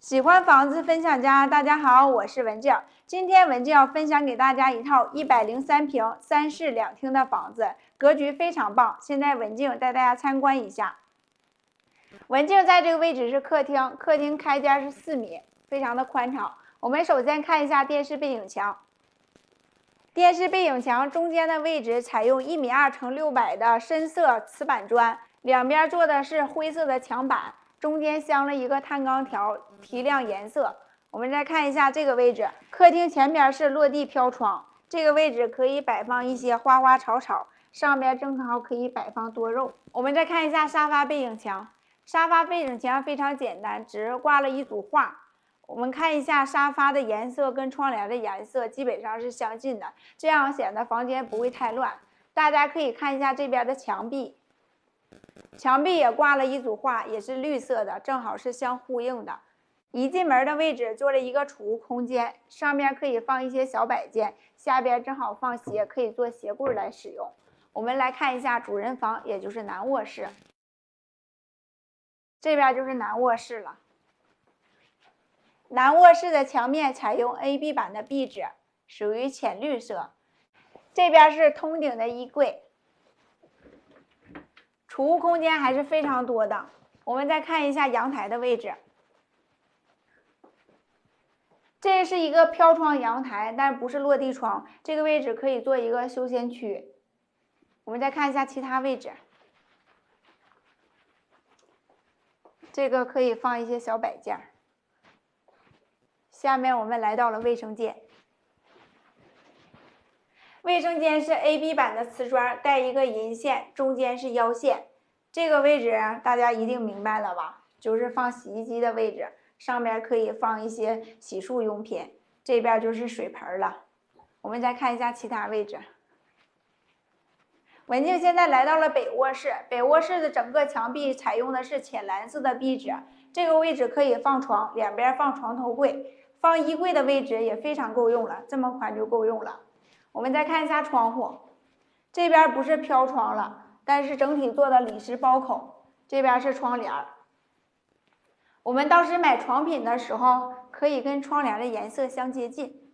喜欢房子分享家，大家好，我是文静。今天文静要分享给大家一套103平3室2厅的房子，格局非常棒。现在文静带大家参观一下。文静在这个位置是客厅，客厅开间是4米，非常的宽敞。我们首先看一下电视背景墙。电视背景墙中间的位置采用1.2米乘600的深色瓷板砖，两边做的是灰色的墙板。中间镶了一个碳钢条，提亮颜色。我们再看一下这个位置，客厅前边是落地飘窗，这个位置可以摆放一些花花草草，上边正好可以摆放多肉。我们再看一下沙发背景墙，沙发背景墙非常简单，只挂了一组画。我们看一下沙发的颜色跟窗帘的颜色基本上是相近的，这样显得房间不会太乱。大家可以看一下这边的墙壁。墙壁也挂了一组画，也是绿色的，正好是相呼应的。一进门的位置做了一个储物空间，上面可以放一些小摆件，下边正好放鞋，可以做鞋柜来使用。我们来看一下主人房，也就是男卧室。这边就是男卧室了。男卧室的墙面采用 AB 版的壁纸，属于浅绿色。这边是通顶的衣柜。储物空间还是非常多的。我们再看一下阳台的位置，这是一个飘窗阳台，但不是落地窗，这个位置可以做一个休闲区。我们再看一下其他位置，这个可以放一些小摆件。下面我们来到了卫生间。卫生间是 AB 版的瓷砖，带一个银线，中间是腰线。这个位置大家一定明白了吧？就是放洗衣机的位置，上面可以放一些洗漱用品。这边就是水盆了。我们再看一下其他位置。文静现在来到了北卧室，北卧室的整个墙壁采用的是浅蓝色的壁纸。这个位置可以放床，两边放床头柜，放衣柜的位置也非常够用了，这么宽就够用了。我们再看一下窗户，这边不是飘窗了，但是整体做的里实包口，这边是窗帘。我们当时买床品的时候，可以跟窗帘的颜色相接近。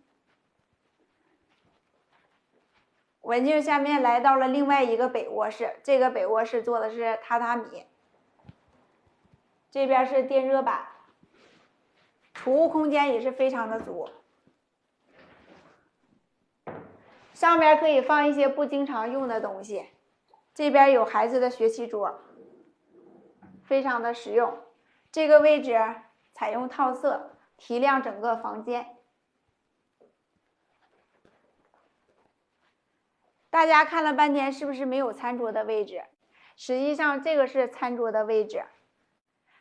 文静下面来到了另外一个北卧室，这个北卧室做的是榻榻米，这边是电热板，储物空间也是非常的足。上边可以放一些不经常用的东西，这边有孩子的学习桌，非常的实用。这个位置采用套色，提亮整个房间。大家看了半天，是不是没有餐桌的位置？实际上这个是餐桌的位置，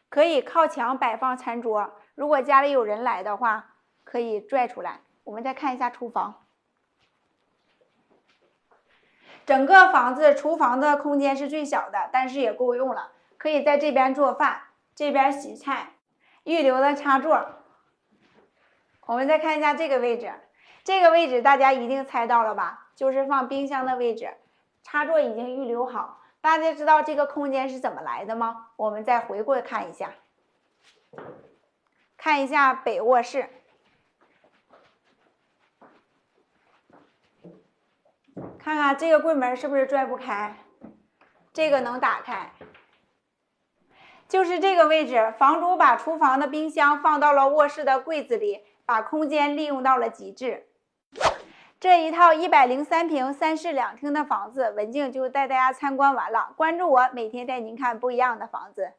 可以靠墙摆放餐桌。如果家里有人来的话，可以拽出来。我们再看一下厨房。整个房子厨房的空间是最小的，但是也够用了，可以在这边做饭，这边洗菜，预留的插座。我们再看一下这个位置，这个位置大家一定猜到了吧？就是放冰箱的位置，插座已经预留好。大家知道这个空间是怎么来的吗？我们再回过看一下，看一下北卧室。看看这个柜门是不是拽不开，这个能打开。就是这个位置，房主把厨房的冰箱放到了卧室的柜子里，把空间利用到了极致。这一套103平3室2厅的房子，文静就带大家参观完了。关注我，每天带您看不一样的房子。